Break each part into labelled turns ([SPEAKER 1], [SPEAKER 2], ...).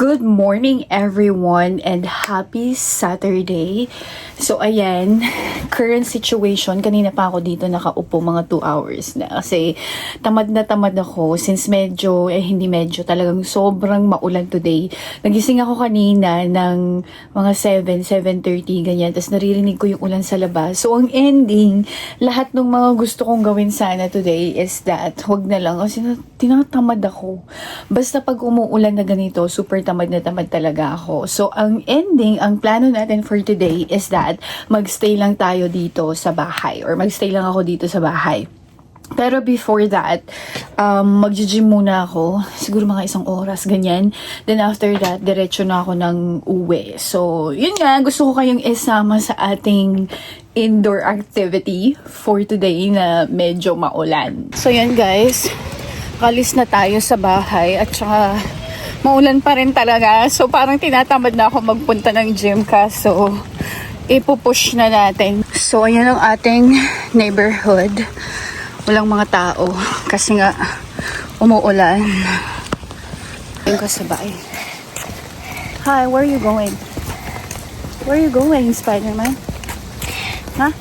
[SPEAKER 1] Good morning everyone and happy Saturday. So ayan, current situation, kanina pa ako dito nakaupo mga 2 hours na kasi tamad na tamad ako since hindi medyo talagang sobrang maulan today. Nagising ako kanina ng mga 7:30 ganyan, tapos naririnig ko yung ulan sa labas. So ang ending, lahat ng mga gusto kong gawin sana today is that wag na lang kasi tinatamad ako. Basta pag umuulan na ganito, super tamad na tamad talaga ako. So, ang ending, ang plano natin for today is that magstay lang tayo dito sa bahay or magstay lang ako dito sa bahay. Pero before that, mag-gym muna ako. Siguro mga 1 oras, ganyan. Then after that, diretso na ako ng uwi. So, yun nga, gusto ko kayong isama sa ating indoor activity for today na medyo maulan. So, yun guys. Kalis na tayo sa bahay at saka maulan pa rin talaga. So parang tinatamad na ako magpunta ng gym kaso ipupush na natin. So ayan ang ating neighborhood. Walang mga tao kasi nga umuulan. Yung kasabay. Hi, where are you going? Where are you going, Spider-Man? Huh?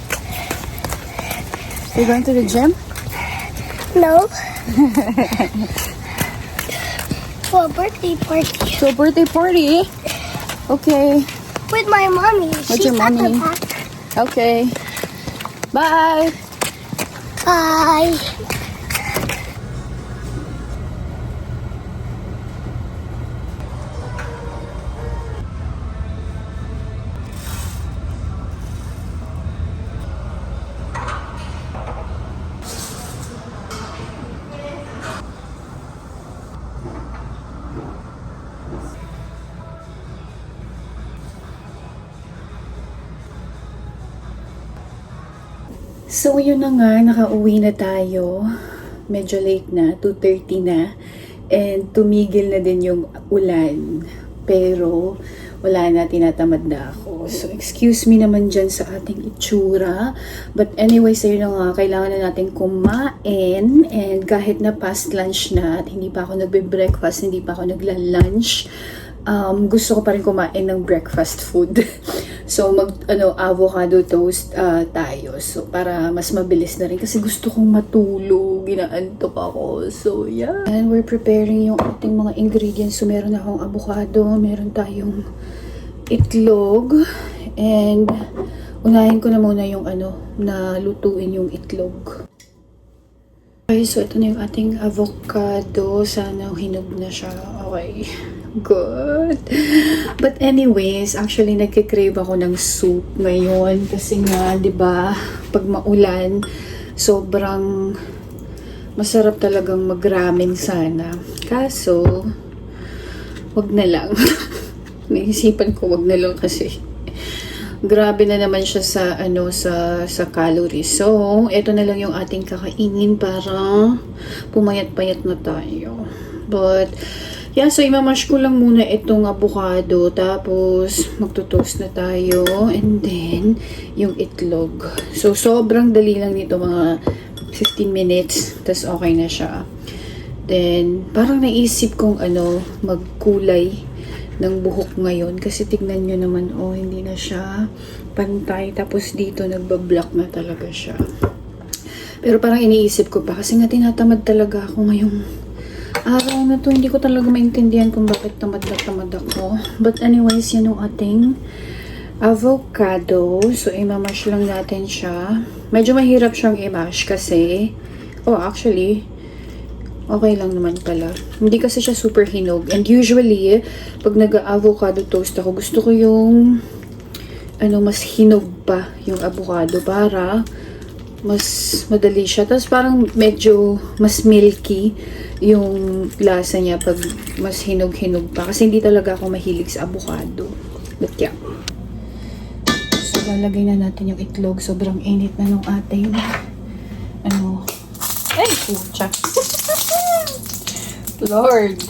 [SPEAKER 1] You going to the gym?
[SPEAKER 2] No. For a birthday party.
[SPEAKER 1] So birthday party? Okay.
[SPEAKER 2] With my mommy.
[SPEAKER 1] With your
[SPEAKER 2] got
[SPEAKER 1] mommy.
[SPEAKER 2] the pack.
[SPEAKER 1] Okay. Bye.
[SPEAKER 2] Bye.
[SPEAKER 1] So, yun na nga, nakauwi na tayo. Medyo late na, 2:30 na. And tumigil na din yung ulan. Pero, wala na, tinatamad na ako. So, excuse me naman dyan sa ating itsura. But anyway, sa'yo na nga, kailangan na natin kumain. And kahit na past lunch na at hindi pa ako nagbe-breakfast, hindi pa ako nagla-lunch, gusto ko pa rin kumain ng breakfast food. So, avocado toast tayo. So, para mas mabilis na rin. Kasi gusto kong matulog. Ginaantok ako. So, yeah. And we're preparing yung ating mga ingredients. So, meron akong avocado. Meron tayong itlog. And, unahin ko na muna yung na lutuin yung itlog. Okay, so ito na yung ating avocado. Sana hinog na siya. Okay. Good. But anyways, actually nagkikrave ako ng soup ngayon kasi nga, 'di ba, pag maulan, sobrang masarap talagang mag-ramen sana. Kaso, wag na lang. Naisipan ko wag na lang kasi grabe na naman siya sa calories. So, ito na lang yung ating kakainin para pumayat-payat na tayo. But yeah, so imamash ko lang muna itong avocado, tapos magto-toast na tayo, and then yung itlog. So sobrang dali lang nito, mga 15 minutes, tas okay na siya. Then parang naisip kong magkulay ng buhok ngayon, kasi tignan nyo naman, hindi na siya pantay, tapos dito nagbablock na talaga siya. Pero parang iniisip ko pa, kasi nga tinatamad talaga ako ngayong araw na to. Hindi ko talaga maintindihan kung bakit tamad na tamad ako. But anyways, yan yung ating avocado. So, imamash lang natin siya. Medyo mahirap siyang i-mash kasi, actually, okay lang naman pala. Hindi kasi siya super hinog. And usually, pag nag-avocado toast ako, gusto ko yung, mas hinog pa yung avocado para mas madali siya. Tapos parang medyo mas milky yung lasa niya pag mas hinog-hinog pa. Kasi hindi talaga ako mahilig sa avocado. But yeah. So, lalagay na natin yung itlog. Sobrang init na nung ating ay, pucha. Lord.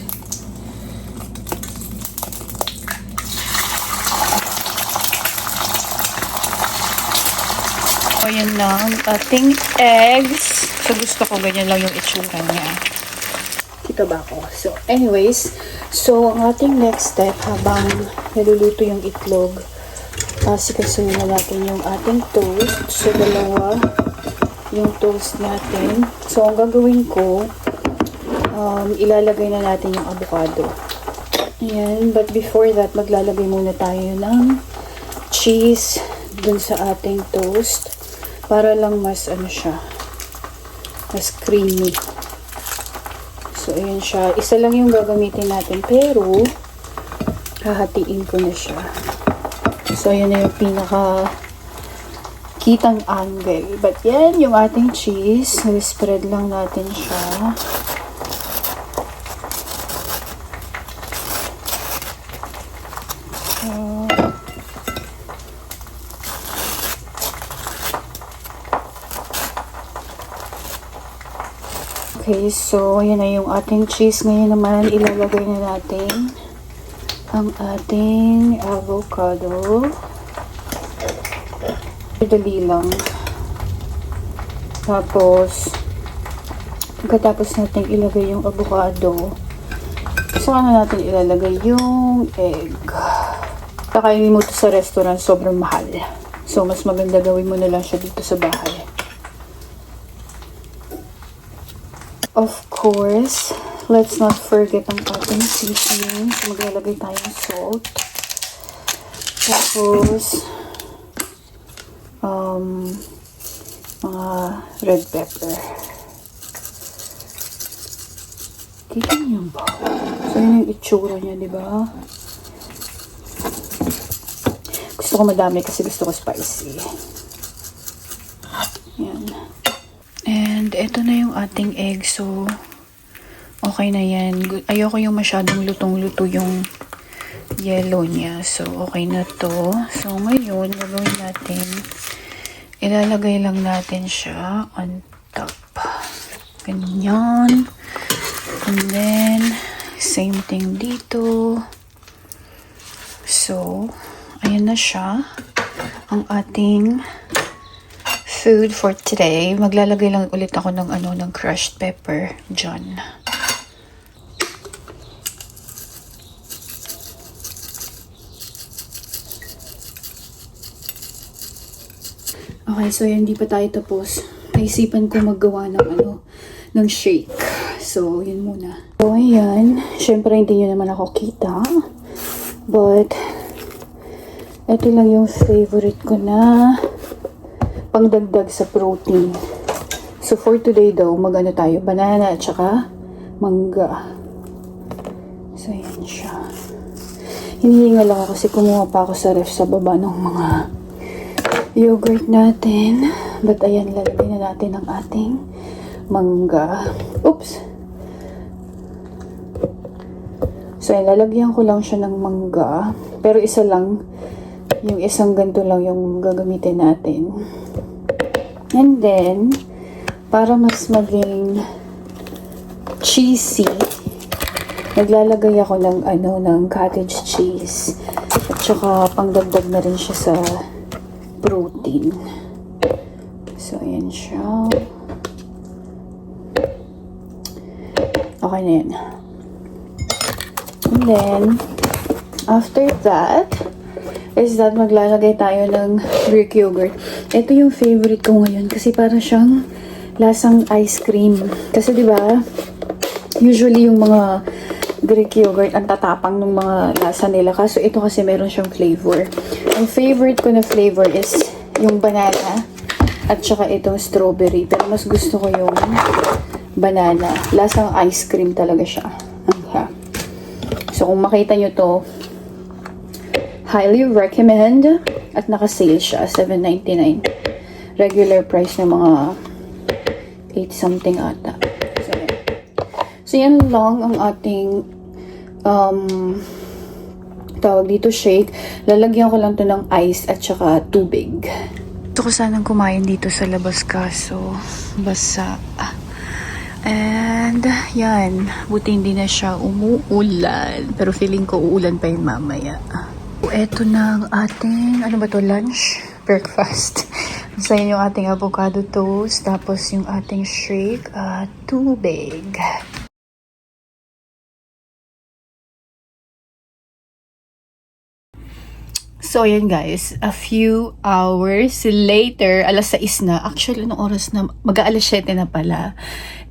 [SPEAKER 1] So, yan lang. Ating eggs. So, gusto ko ganyan lang yung itsura niya. Pupunta ba ako? So, anyways, so ang ating next step habang naluluto yung itlog, sikasuhin na natin yung ating toast. So, dalawa yung toast natin. So, ang gagawin ko, ilalagay na natin yung avocado. Ayan, but before that, maglalagay muna tayo ng cheese dun sa ating toast para lang mas ano siya, mas creamy. So, ayan siya. Isa lang yung gagamitin natin, pero hahatiin ko na siya. So, ayan na yung pinaka kitang angle. But yan, yung ating cheese. Spread lang natin siya. Okay, so ayan na yung ating cheese. Ngayon naman, ilalagay na natin ang ating avocado. Dali lang. Tapos, pagkatapos natin ilagay yung avocado, saka na natin ilalagay yung egg. Kakainin mo ito sa restaurant, sobrang mahal. So, mas maganda gawin mo na lang siya dito sa bahay. Of course, let's not forget ang ating seasoning. So, maglalagay tayong salt. Tapos, mga red pepper. Kita niyo ba? So, yun yung itsura niya, di ba? Gusto ko madami kasi gusto ko spicy. Yan. And, ito na yung ating egg. So, okay na yan. Ayoko yung masyadong lutong-luto yung yellow niya. So, okay na to. So, ngayon, gagawin natin, ilalagay lang natin siya on top. Ganyan. And then, same thing dito. So, ayan na siya. Ang ating food for today. Maglalagay lang ulit ako ng ng crushed pepper dyan. Okay, so hindi pa tayo tapos. Naisipan ko maggawa ng ng shake. So, yun muna. So, ayan. Syempre, hindi nyo naman ako kita. But, ito lang yung favorite ko na pangdagdag sa protein. So, for today daw, magano tayo, banana at saka mangga. So, ayan siya. Hinihinga lang ako kasi kumuha pa ako sa ref sa baba ng mga yogurt natin. But, ayan, lalagay na natin ang ating mangga. Oops! So, ayan, lalagyan ko lang siya ng mangga. Pero isa lang, yung isang ganito lang yung gagamitin natin. And then, para mas maging cheesy, naglalagay ako ng cottage cheese. At saka pangdagdag na rin siya sa protein. So, ayan siya. Okay na yan. And then, after that, is that maglalagay tayo ng Greek yogurt. Ito yung favorite ko ngayon kasi parang siyang lasang ice cream. Kasi 'di ba? Usually yung mga Greek yogurt ang tatapang ng mga lasa nila. Kaso ito kasi meron siyang flavor. Ang favorite ko na flavor is yung banana at saka itong strawberry. Pero mas gusto ko yung banana. Lasang ice cream talaga siya. So kung makita nyo to, highly recommend. At naka-sale siya, $7.99. Regular price ng mga 8 something ata. So yan lang ang ating tawag dito shake. Lalagyan ko lang to ng ice at saka tubig. Gusto ko sanang kumain dito sa labas kaso basa. And yan, buti hindi na siya umuulan. Pero feeling ko uulan pa yun mamaya. Ito na ang ating, ano ba to, lunch? Breakfast. Sa yung ating avocado toast, tapos yung ating shake at tubig. So, ayan guys, a few hours later, alas 6 na. Actually, anong oras na? Mag-aalas 7 na pala.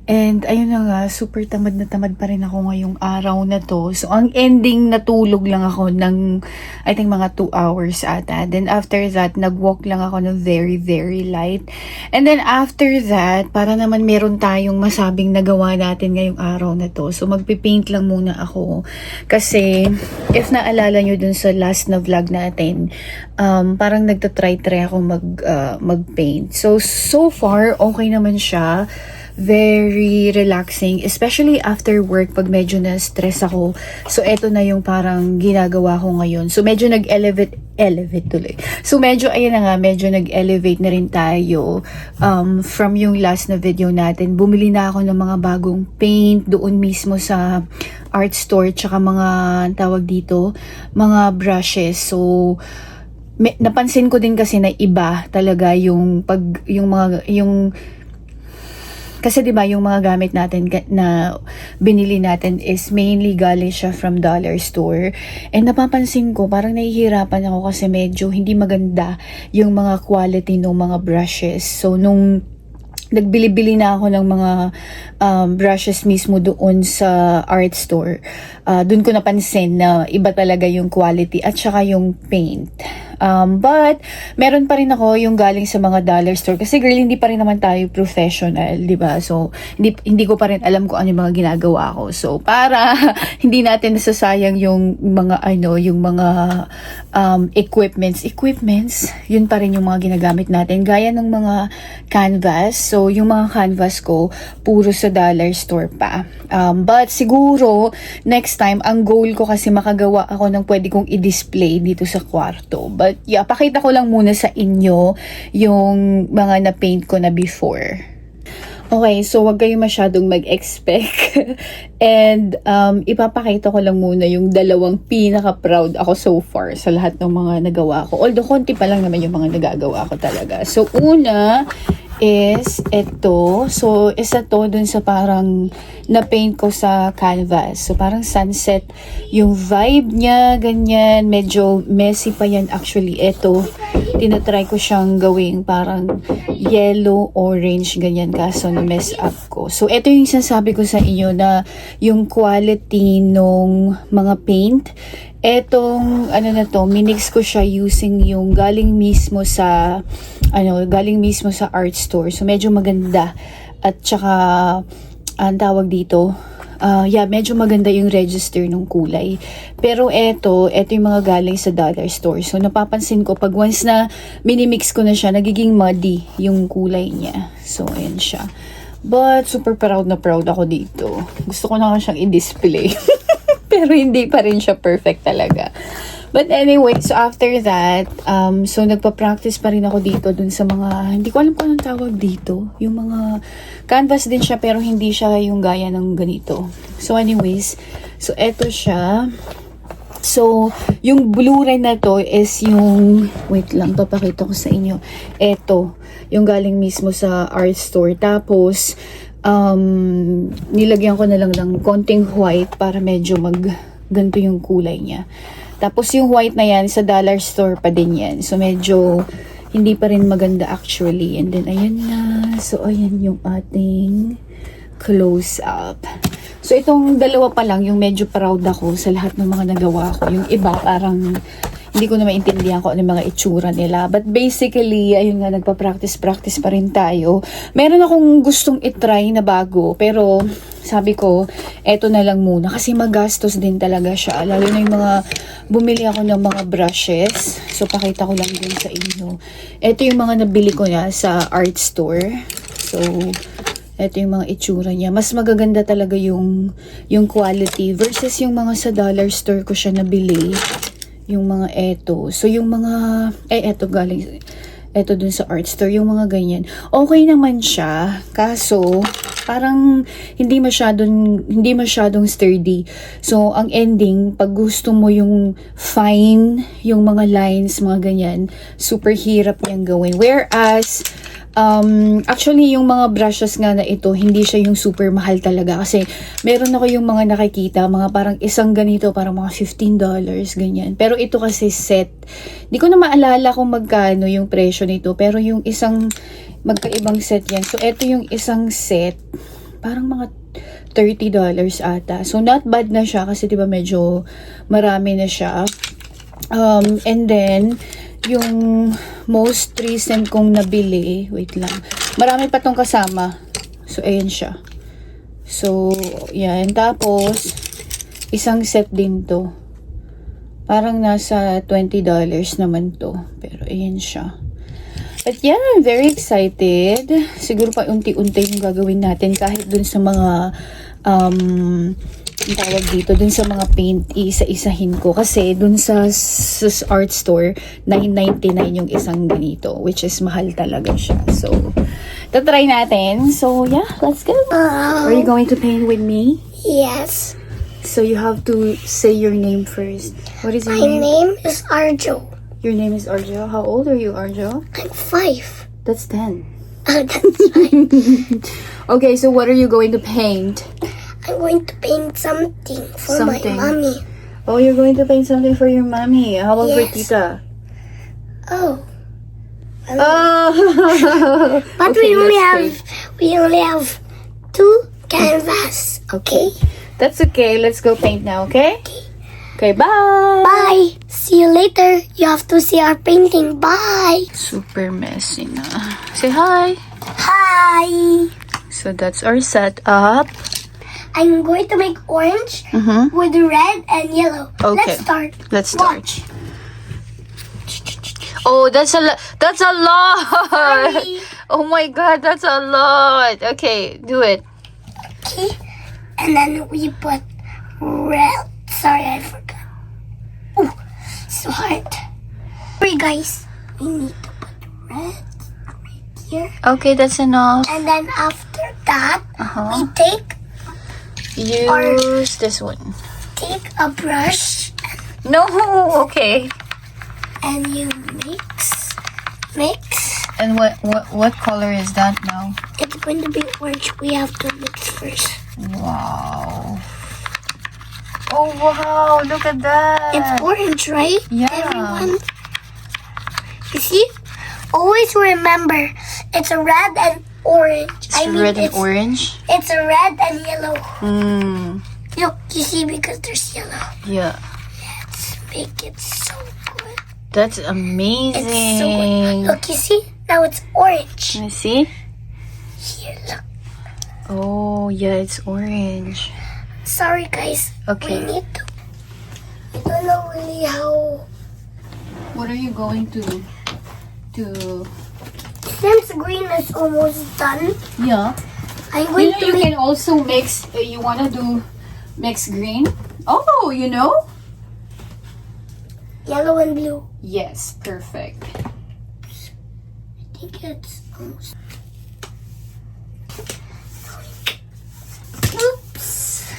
[SPEAKER 1] And ayun na nga, super tamad na tamad pa rin ako ngayong araw na to. So, ang ending, natulog lang ako ng, I think, mga 2 hours ata. Then, after that, nag-walk lang ako ng very, very light. And then, after that, para naman meron tayong masabing nagawa natin ngayong araw na to. So, magpipaint lang muna ako. Kasi, if naalala nyo dun sa last na vlog natin, parang nagtatry-try ako mag-paint. So far, okay naman siya. Very relaxing, especially after work pag medyo na-stress ako. So, eto na yung parang ginagawa ko ngayon. So, medyo nag-elevate tuloy. So, medyo, ayan na nga, medyo nag-elevate na rin tayo from yung last na video natin. Bumili na ako ng mga bagong paint doon mismo sa art store, tsaka mga, tawag dito, mga brushes. So, napansin ko din kasi na iba talaga kasi 'di ba yung mga gamit natin na binili natin is mainly galing siya from dollar store. And napapansin ko parang nahihirapan ako kasi medyo hindi maganda yung mga quality ng mga brushes. So nung nagbili-bili na ako ng mga brushes mismo doon sa art store, doon ko napansin na iba talaga yung quality at saka yung paint. But meron pa rin ako yung galing sa mga dollar store kasi girl, hindi pa rin naman tayo professional, di ba? So hindi ko pa rin alam kung ano yung mga ginagawa ko. So para hindi natin nasasayang yung mga equipments, yun pa rin yung mga ginagamit natin, gaya ng mga canvas. So yung mga canvas ko puro sa dollar store pa. But siguro next time ang goal ko kasi makagawa ako ng pwede kong i-display dito sa kwarto. But yeah, pakita ko lang muna sa inyo yung mga na-paint ko na before. Okay, so wag kayo masyadong mag-expect. And ipapakita ko lang muna yung dalawang pinaka-proud ako so far sa lahat ng mga nagawa ko. Although konti pa lang naman yung mga nagagawa ko talaga. So una is ito. So isa to dun sa parang na-paint ko sa canvas. So parang sunset yung vibe niya, ganyan. Medyo messy pa yan actually. Ito, tinatry ko siyang gawing parang yellow, orange, ganyan, kaso na-mess up ko. So ito yung sinasabi ko sa inyo na yung quality nung mga paint. Etong minix ko siya using yung galing mismo sa art store. So medyo maganda at saka ang tawag dito, medyo maganda yung register ng kulay. Pero ito yung mga galing sa dollar store. So napapansin ko pag once na minimix ko na siya, nagiging muddy yung kulay niya. So ayan siya. But super proud na proud ako dito. Gusto ko na siyang i-display. Pero hindi pa rin siya perfect talaga. But anyway, so after that, so nagpa-practice pa rin ako dito dun sa mga, hindi ko alam kung anong tawag dito. Yung mga canvas din siya pero hindi siya yung gaya ng ganito. So anyways, so eto siya. So, yung Blu-ray na to is yung, wait lang, papakita ko sa inyo. Eto, yung galing mismo sa art store. Tapos, nilagyan ko na lang ng konting white para medyo ganto yung kulay niya. Tapos yung white na yan, sa dollar store pa din yan. So medyo hindi pa rin maganda actually. And then ayan na. So ayan yung ating close up. So itong dalawa pa lang yung medyo proud ako sa lahat ng mga nagawa ko. Yung iba parang hindi ko na maintindihan kung ano mga itsura nila. But basically, ayun nga, nagpa-practice pa rin tayo. Meron akong gustong itry na bago, pero sabi ko, eto na lang muna. Kasi magastos din talaga siya. Lalo na yung mga, bumili ako ng mga brushes. So, pakita ko lang din sa inyo. Eto yung mga nabili ko na sa art store. So, eto yung mga itsura niya. Mas magaganda talaga yung quality versus yung mga sa dollar store ko siya nabili. Yung mga eto. So, yung mga, eto galing, eto dun sa art store, yung mga ganyan. Okay naman siya, kaso, parang hindi masyadong sturdy. So, ang ending, pag gusto mo yung fine, yung mga lines, mga ganyan, super hirap niyang gawin. Whereas, Actually, yung mga brushes nga na ito, hindi siya yung super mahal talaga. Kasi, meron ako yung mga nakikita, mga parang isang ganito, parang mga $15, ganyan. Pero ito kasi set. Di ko na maalala kung magkano yung presyo nito. Pero yung isang, magkaibang set yan. So, ito yung isang set, parang mga $30 ata. So, not bad na siya kasi diba medyo marami na siya. And then, yung most recent kong nabili, wait lang, marami pa tong kasama. So, ayan siya. So, yan. Tapos, isang set din to. Parang nasa $20 naman to. Pero, ayan siya. But yeah, I'm very excited. Siguro pa unti-unti yung gagawin natin kahit dun sa mga ang tawag dito, dun sa mga paint, isa-isahin ko. Kasi dun sa art store, $9.99 yung isang ganito, which is mahal talaga siya. So, tatry natin. So, yeah, let's go. Are you going to paint with me?
[SPEAKER 2] Yes.
[SPEAKER 1] So, you have to say your name first. What is your
[SPEAKER 2] My
[SPEAKER 1] name?
[SPEAKER 2] name is Arjo.
[SPEAKER 1] Your name is Arjo. How old are you, Arjo?
[SPEAKER 2] I'm 5.
[SPEAKER 1] That's 10.
[SPEAKER 2] That's right.
[SPEAKER 1] Okay, so what are you going to paint?
[SPEAKER 2] I'm going to paint something for
[SPEAKER 1] Something.
[SPEAKER 2] my mommy.
[SPEAKER 1] Oh, you're going to paint something for your mommy. How about for
[SPEAKER 2] Yes.
[SPEAKER 1] Tita?
[SPEAKER 2] Oh.
[SPEAKER 1] Oh.
[SPEAKER 2] But
[SPEAKER 1] Okay,
[SPEAKER 2] we
[SPEAKER 1] let's
[SPEAKER 2] only have 2 canvas. Okay.
[SPEAKER 1] That's okay. Let's go paint now, okay? Okay, bye.
[SPEAKER 2] Bye. See you later. You have to see our painting. Bye.
[SPEAKER 1] Super messy na. Say hi.
[SPEAKER 2] Hi.
[SPEAKER 1] So that's our setup.
[SPEAKER 2] I'm going to make orange
[SPEAKER 1] Mm-hmm.
[SPEAKER 2] with red and yellow.
[SPEAKER 1] Okay.
[SPEAKER 2] Let's start.
[SPEAKER 1] Let's start.
[SPEAKER 2] Watch.
[SPEAKER 1] Oh, that's a lot. That's a lot.
[SPEAKER 2] Sorry.
[SPEAKER 1] Oh my God, that's a lot. Okay, do it.
[SPEAKER 2] Okay. And then we put red. Sorry, I forgot. Oh, so hard. Sorry, guys. We need to put red right here.
[SPEAKER 1] Okay, that's enough.
[SPEAKER 2] And then after that,
[SPEAKER 1] Uh-huh.
[SPEAKER 2] we take
[SPEAKER 1] Use this one.
[SPEAKER 2] a brush
[SPEAKER 1] No, okay.
[SPEAKER 2] and you mix.
[SPEAKER 1] And what color is that now?
[SPEAKER 2] It's going to be orange. We have to mix first.
[SPEAKER 1] Wow. Oh wow, look at that.
[SPEAKER 2] It's orange, right?
[SPEAKER 1] Yeah.
[SPEAKER 2] Everyone. You see? Always remember, it's a red and orange.
[SPEAKER 1] It's red and orange.
[SPEAKER 2] It's a red and yellow.
[SPEAKER 1] Hmm.
[SPEAKER 2] Look, you see, because there's yellow.
[SPEAKER 1] Yeah.
[SPEAKER 2] Let's make it so good.
[SPEAKER 1] That's amazing.
[SPEAKER 2] It's so good. Look, you see? Now it's orange.
[SPEAKER 1] Can I see?
[SPEAKER 2] Here, look.
[SPEAKER 1] Oh yeah, it's orange.
[SPEAKER 2] Sorry, guys.
[SPEAKER 1] Okay.
[SPEAKER 2] We need to. I don't know really how.
[SPEAKER 1] What are you going to?
[SPEAKER 2] Since green is almost done,
[SPEAKER 1] Yeah.
[SPEAKER 2] I'm going to
[SPEAKER 1] You
[SPEAKER 2] make.
[SPEAKER 1] can also mix. You wanna do mix green? Oh, you know?
[SPEAKER 2] Yellow and blue.
[SPEAKER 1] Yes, perfect.
[SPEAKER 2] I think it's almost. Oops.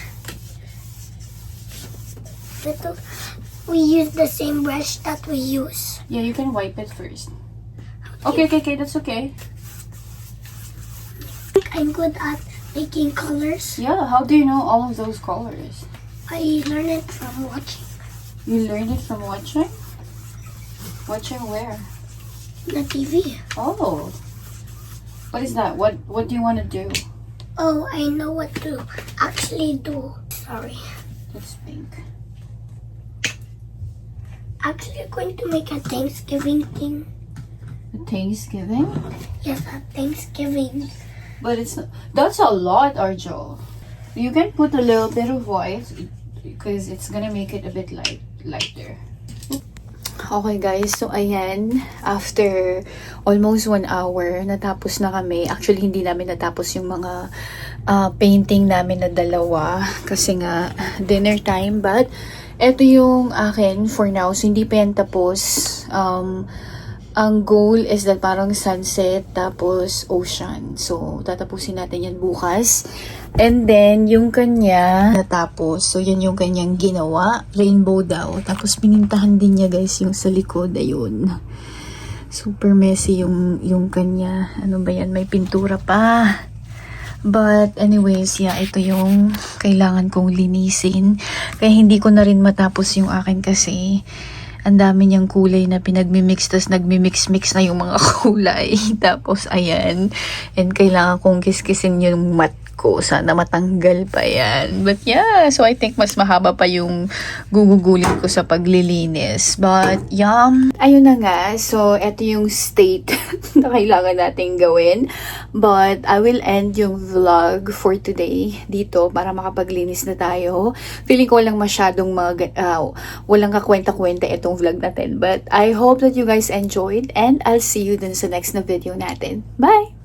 [SPEAKER 2] We use the same brush that we use.
[SPEAKER 1] Yeah, you can wipe it first. Okay, that's okay.
[SPEAKER 2] I'm good at making colors.
[SPEAKER 1] Yeah, how do you know all of those colors?
[SPEAKER 2] I learned it from watching
[SPEAKER 1] You learned it from watching? Watching where?
[SPEAKER 2] the TV.
[SPEAKER 1] Oh. What is that? What do you want to do?
[SPEAKER 2] Oh, I know what to actually do. Sorry.
[SPEAKER 1] That's pink.
[SPEAKER 2] Actually, I'm going to make a Thanksgiving thing.
[SPEAKER 1] Thanksgiving?
[SPEAKER 2] Yes, a Thanksgiving.
[SPEAKER 1] But it's not, that's a lot, Arjo. You can put a little bit of white because it's gonna make it a bit lighter. Okay guys, so ayan, after almost 1 hour, natapos na kami. Actually, hindi namin natapos yung mga painting namin na dalawa kasi nga dinner time. But eto yung akin for now, so hindi pa yan tapos. Ang goal is that parang sunset tapos ocean. So, tatapusin natin yan bukas. And then, yung kanya natapos. So, yan yung kanyang ginawa. Rainbow daw. Tapos, pinintahan din niya guys yung sa likod. Ayun. Super messy yung kanya. Ano ba yan? May pintura pa. But anyways, yeah, ito yung kailangan kong linisin. Kaya hindi ko na rin matapos yung akin kasi ang dami niyang kulay na pinagmimix, tas nagmimix-mix na yung mga kulay. Tapos ayan, and kailangan kong kiskisin yung mat ko. Sana matanggal pa yan. But yeah, so I think mas mahaba pa yung gugugulin ko sa paglilinis. But yeah, ayun na nga. So ito yung state na kailangan natin gawin. But I will end yung vlog for today dito para makapaglinis na tayo. Feeling ko walang masyadong walang kakwenta-kwenta itong vlog natin. But I hope that you guys enjoyed and I'll see you dun sa next na video natin. Bye!